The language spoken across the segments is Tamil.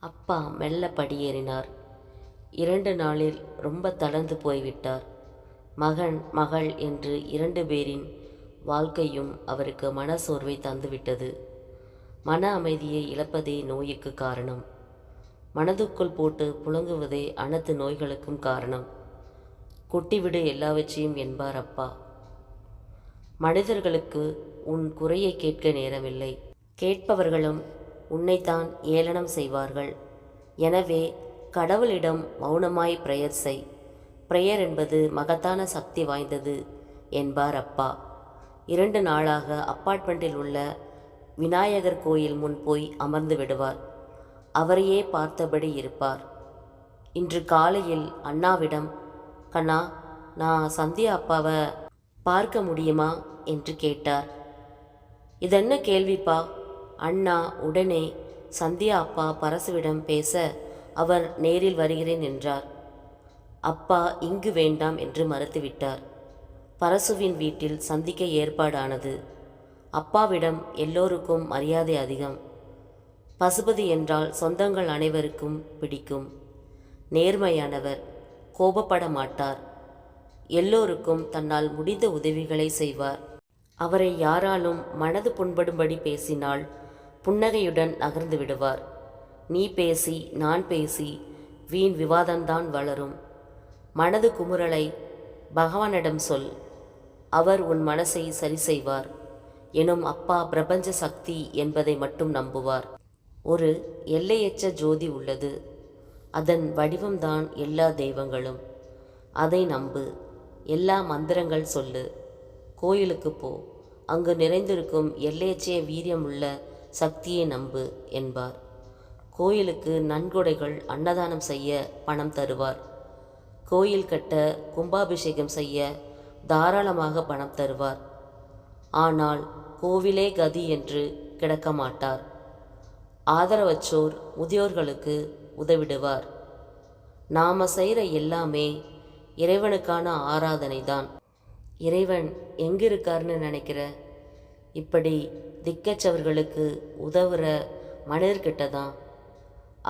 அப்பா மெல்ல படியேறினார். 2 நாளில் ரொம்ப தளர்ந்து போய்விட்டார். மகன் மகள் என்று 2 பேரின் வாழ்க்கையும் அவருக்கு மனசோர்வை தந்துவிட்டது. மன அமைதியை இழப்பதே நோய்க்கு காரணம். மனதுக்குள் போட்டு புழங்குவதே அனைத்து நோய்களுக்கும் காரணம். கொட்டிவிடு எல்லாவற்றையும் என்பார் அப்பா. மனிதர்களுக்கு உன் குறையை கேட்க நேரமில்லை. கேட்பவர்களும் உன்னைத்தான் ஏளனம் செய்வார்கள். எனவே கடவுளிடம் மௌனமாய் பிரேயர் செய். பிரேயர் என்பது மகத்தான சக்தி வாய்ந்தது என்பார் அப்பா. 2 நாளாக அப்பார்ட்மெண்ட்டில் உள்ள விநாயகர் கோயில் முன் போய் அமர்ந்து விடுவார். அவரையே பார்த்தபடி இருப்பார். இன்று காலையில் அண்ணாவிடம், கண்ணா, நான் சந்தியா அப்பாவை பார்க்க முடியுமா என்று கேட்டார். இதென்ன கேள்விப்பா? அண்ணா உடனே சந்தியா அப்பா பரசுவிடம் பேச அவர் நேரில் வருகிறேன் என்றார். அப்பா இங்கு வேண்டாம் என்று மறுத்துவிட்டார். பரசுவின் வீட்டில் சந்திக்க ஏற்பாடானது. அப்பாவிடம் எல்லோருக்கும் மரியாதை அதிகம். பசுபதி என்றால் சொந்தங்கள் அனைவருக்கும் பிடிக்கும். நேர்மையானவர், கோபப்பட மாட்டார். எல்லோருக்கும் தன்னால் முடிந்த உதவிகளை செய்வார். அவரை யாராலும் மனது புண்படும்படி பேசினால் புன்னகையுடன் நகர்ந்து விடுவார். நீ பேசி நான் பேசி வீண் விவாதம்தான் வளரும். மனது குமுறலை பகவானிடம் சொல், அவர் உன் மனசை சரி செய்வார் எனும் அப்பா பிரபஞ்ச சக்தி என்பதை மட்டும் நம்புவார். ஒரு எல்லையற்ற ஜோதி உள்ளது. அதன் வடிவம்தான் எல்லா தெய்வங்களும். அதை நம்பு. எல்லா மந்திரங்கள் சொல்லு. கோயிலுக்கு போ. அங்கு நிறைந்திருக்கும் எல்லையற்ற வீரியமுள்ள சக்தியை நம்பு என்பார். கோயிலுக்கு நன்கொடைகள் அன்னதானம் செய்ய பணம் தருவார். கோயில் கட்ட கும்பாபிஷேகம் செய்ய தாராளமாக பணம் தருவார். ஆனால் கோவிலே கதி என்று கிடக்க மாட்டார். ஆதரவற்றோர் முதியோர்களுக்கு உதவிடுவார். நாம செய்கிற எல்லாமே இறைவனுக்கான ஆராதனை தான். இறைவன் எங்கிருக்காருன்னு நினைக்கிற? இப்படி திக்கச்சவர்களுக்கு உதவுற மனிதர்கிட்ட தான்.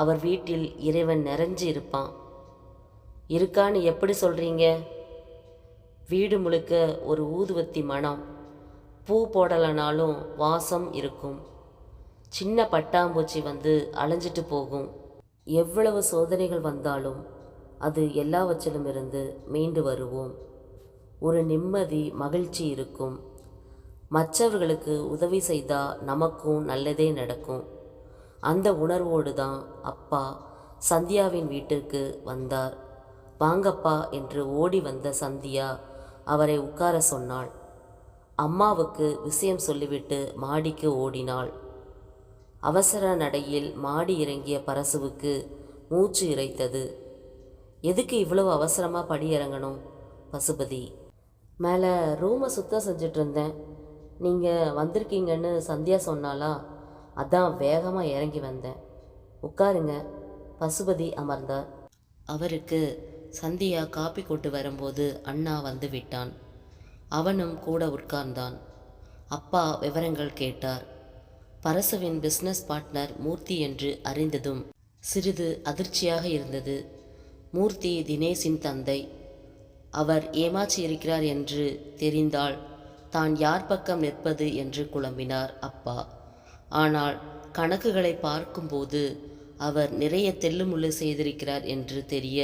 அவர் வீட்டில் இறைவன் நிறைஞ்சு இருப்பான். இருக்கான்னு எப்படி சொல்கிறீங்க? வீடு முழுக்க ஒரு ஊதுவத்தி மனம். பூ போடலைனாலும் வாசம் இருக்கும். சின்ன பட்டாம்பூச்சி வந்து அலைஞ்சிட்டு போகும். எவ்வளவு சோதனைகள் வந்தாலும் அது எல்லாவற்றிலும் இருந்து மீண்டு வருவோம். ஒரு நிம்மதி, மகிழ்ச்சி இருக்கும். மற்றவர்களுக்கு உதவி செய்தால் நமக்கும் நல்லதே நடக்கும். அந்த உணர்வோடு தான் அப்பா சந்தியாவின் வீட்டிற்கு வந்தார். வாங்கப்பா என்று ஓடி வந்த சந்தியா அவரை உட்கார சொன்னாள். அம்மாவுக்கு விஷயம் சொல்லிவிட்டு மாடிக்கு ஓடினாள். அவசர நடையில் மாடி இறங்கிய பரசுவுக்கு மூச்சு இறைத்தது. எதுக்கு இவ்வளவு அவசரமாக படி இறங்கணும் பசுபதி? மேலே ரூமை சுத்தம் செஞ்சிட்டு இருந்தேன். நீங்கள் வந்திருக்கீங்கன்னு சந்தியா சொன்னாலா, அதான் வேகமாக இறங்கி வந்தேன். உட்காருங்க. பசுபதி அமர்ந்தார். அவருக்கு சந்தியா காப்பி கொண்டு வரும்போது அண்ணா வந்து விட்டான். அவனும் கூட உட்கார்ந்தான். அப்பா விவரங்கள் கேட்டார். பரசுவின் பிஸ்னஸ் பார்ட்னர் மூர்த்தி என்று அறிந்ததும் சிறிது அதிர்ச்சியாக இருந்தது. மூர்த்தி தினேஷின் தந்தை. அவர் ஏமாற்றியிருக்கிறார் என்று தெரிந்தால் தான் யார் பக்கம் நிற்பது என்று குழம்பினார் அப்பா. ஆனால் கணக்குகளை பார்க்கும்போது அவர் நிறைய தெல்லுமுள்ளு செய்திருக்கிறார் என்று தெரிய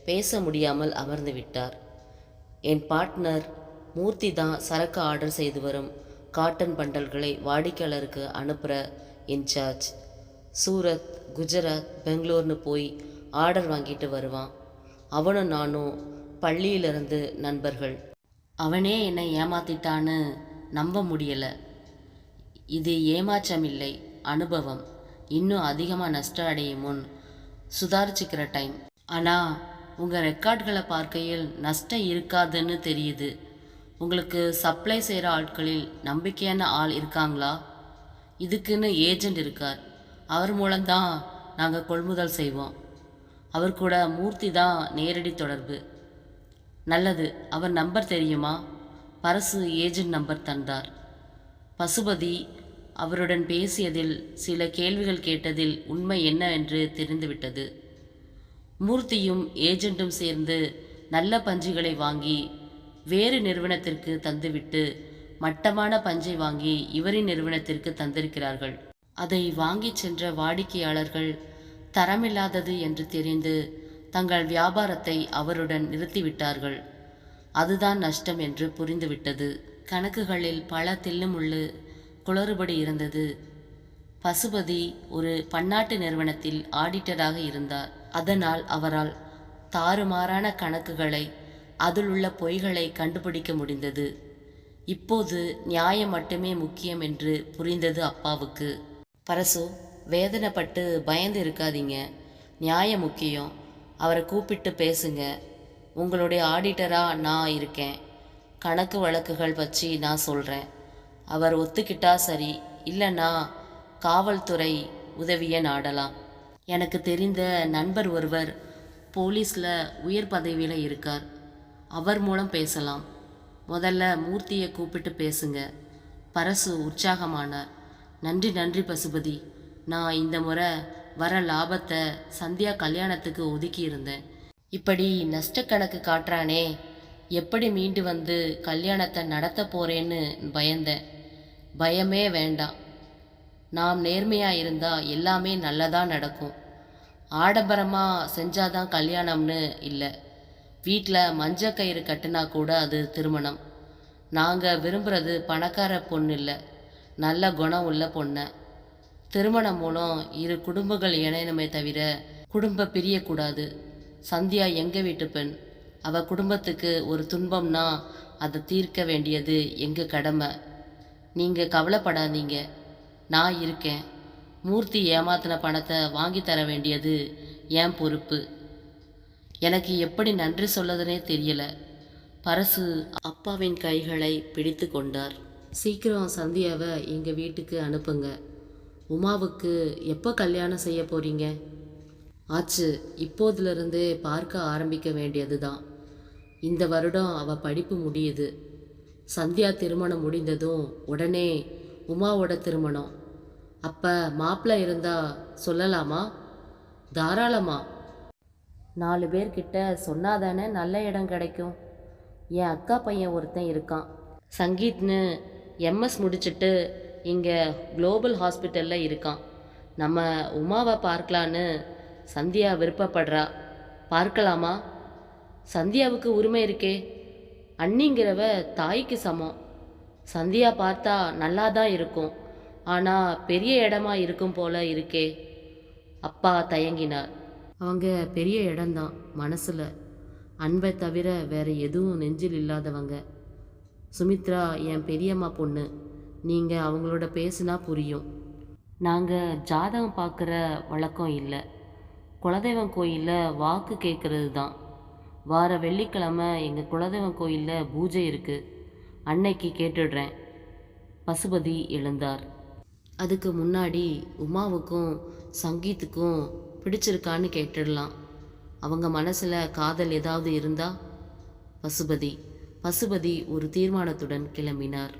பேச முடியாமல் அமர்ந்து விட்டார். என் பார்ட்னர் மூர்த்தி தான் சரக்கு ஆர்டர் செய்து வரும் காட்டன் பண்டல்களை வாடிக்கையாளருக்கு அனுப்புகிற இன்சார்ஜ். சூரத், குஜராத், பெங்களூர்னு போய் ஆர்டர் வாங்கிட்டு வருவான். அவனும் நானும் பள்ளியிலிருந்து நண்பர்கள். அவனே என்னை ஏமாத்திட்டான்னு நம்ப முடியலை. இது ஏமாற்றம் இல்லை, அனுபவம். இன்னும் அதிகமாக நஷ்டம் அடையும் முன் சுதாரிச்சுக்கிற டைம். ஆனால் உங்கள் ரெக்கார்ட்களை பார்க்கையில் நஷ்டம் இருக்காதுன்னு தெரியுது. உங்களுக்கு சப்ளை செய்கிற ஆட்களில் நம்பிக்கையான ஆள் இருக்காங்களா? இதுக்குன்னு ஏஜெண்ட் இருக்கார். அவர் மூலம்தான் நாங்கள் கொள்முதல் செய்வோம். அவர் கூட மூர்த்தி தான் நேரடி தொடர்பு. நல்லது. அவர் நம்பர் தெரியுமா? பரசு ஏஜெண்ட் நம்பர் தந்தார். பசுபதி அவருடன் பேசியதில், சில கேள்விகள் கேட்டதில் உண்மை என்ன என்று தெரிந்துவிட்டது. மூர்த்தியும் ஏஜென்ட்டும் சேர்ந்து நல்ல பஞ்சுகளை வாங்கி வேறு நிறுவனத்திற்கு தந்துவிட்டு மட்டமான பஞ்சை வாங்கி இவரின் நிறுவனத்திற்கு தந்திருக்கிறார்கள். அதை வாங்கிச் சென்ற வாடிக்கையாளர்கள் தரமில்லாதது என்று தெரிந்து தங்கள் வியாபாரத்தை அவருடன் நிறுத்திவிட்டார்கள். அதுதான் நஷ்டம் என்று புரிந்துவிட்டது. கணக்குகளில் பல தில்லுமுள்ளு குளறுபடி இருந்தது. பசுபதி ஒரு பன்னாட்டு நிறுவனத்தில் ஆடிட்டராக இருந்தார். அதனால் அவரால் தாறுமாறான கணக்குகளை, அதில் உள்ள பொய்களை கண்டுபிடிக்க முடிந்தது. இப்போது நியாயம் மட்டுமே முக்கியம் என்று புரிந்தது அப்பாவுக்கு. பரசு, வேதனைப்பட்டு பயந்து இருக்காதீங்க. நியாயம் முக்கியம். அவரை கூப்பிட்டு பேசுங்க. உங்களுடைய ஆடிட்டராக நான் இருக்கேன். கணக்கு வழக்குகள் வச்சு நான் சொல்கிறேன். அவர் ஒத்துக்கிட்டா சரி, இல்லைன்னா காவல்துறை உதவியை நாடலாம். எனக்கு தெரிந்த நண்பர் ஒருவர் போலீஸில் உயர் பதவியில் இருக்கார். அவர் மூலம் பேசலாம். முதல்ல மூர்த்தியை கூப்பிட்டு பேசுங்க. பரசு உற்சாகமானார். நன்றி நன்றி பசுபதி. நான் இந்த முறை வர லாபத்தை சந்தியா கல்யாணத்துக்கு ஒதுக்கி இருந்தேன். இப்படி நஷ்டக்கணக்கு காட்டுறானே, எப்படி மீண்டு வந்து கல்யாணத்தை நடத்த போறேன்னு பயந்தேன். பயமே வேண்டாம். நாம் நேர்மையாக இருந்தால் எல்லாமே நல்லதாக நடக்கும். ஆடம்பரமாக செஞ்சாதான் கல்யாணம்னு இல்லை. வீட்டில் மஞ்சள் கயிறு கட்டினா கூட அது திருமணம். நாங்கள் விரும்புகிறது பணக்கார பொண்ணு இல்லை, நல்ல குணம் உள்ள பொண்ணை. திருமணம் மூலம் இரு குடும்பங்கள் இணையணுமே தவிர குடும்பம் பிரியக்கூடாது. சந்தியா எங்கள் வீட்டு பெண். அவள் குடும்பத்துக்கு ஒரு துன்பம்னா அதை தீர்க்க வேண்டியது எங்கள் கடமை. நீங்கள் கவலைப்படாதீங்க, நான் இருக்கேன். மூர்த்தி ஏமாத்தின பணத்தை வாங்கி தர வேண்டியது என் பொறுப்பு. எனக்கு எப்படி நன்றி சொல்லதுனே தெரியல. பரசு அப்பாவின் கைகளை பிடித்து கொண்டார். சீக்கிரம் சந்தியாவை எங்கள் வீட்டுக்கு அனுப்புங்க. உமாவுக்கு எப்போ கல்யாணம் செய்ய போகிறீங்க? ஆச்சு, இப்போதிலிருந்தே பார்க்க ஆரம்பிக்க வேண்டியது தான். இந்த வருடம் அவள் படிப்பு முடியுது. சந்தியா திருமணம் முடிந்ததும் உடனே உமாவோட திருமணம். அப்போ மாப்பிள்ளை இருந்தால் சொல்லலாமா? தாராளமா. 4 பேர்கிட்ட சொன்னாதானே நல்ல இடம் கிடைக்கும். என் அக்கா பையன் ஒருத்தன் இருக்கான், சங்கீத்னு. எம்எஸ் முடிச்சுட்டு இங்கே குளோபல் ஹாஸ்பிட்டலில் இருக்கான். நம்ம உமாவை பார்க்கலான்னு சந்தியா விருப்பப்படுறா. பார்க்கலாமா? சந்தியாவுக்கு உரிமை இருக்கே. அண்ணிங்கிறவ தாய்க்கு சமம். சந்தியா பார்த்தா நல்லா தான் இருக்கும். ஆனால் பெரிய இடமா இருக்கும் போல இருக்கே. அப்பா தயங்கினார். அவங்க பெரிய இடம்தான், மனசில் அன்பை தவிர வேற எதுவும் நெஞ்சில் இல்லாதவங்க. சுமித்ரா என் பெரியம்மா பொண்ணு. நீங்கள் அவங்களோட பேசுனா புரியும். நாங்கள் ஜாதகம் பார்க்குற வழக்கம் இல்லை. குலதெய்வம் கோயிலில் வாக்கு கேட்குறது தான். வார வெள்ளிக்கிழமை எங்கள் குலதெய்வம் கோயிலில் பூஜை இருக்குது. அன்னைக்கு கேட்டுடுறேன். பசுபதி எழுந்தார். அதுக்கு முன்னாடி உமாவுக்கும் சங்கீத்துக்கும் பிடிச்சிருக்கான்னு கேட்டுடலாம். அவங்க மனசில் காதல் ஏதாவது இருந்தா? பசுபதி ஒரு தீர்மானத்துடன் கிளம்பினார்.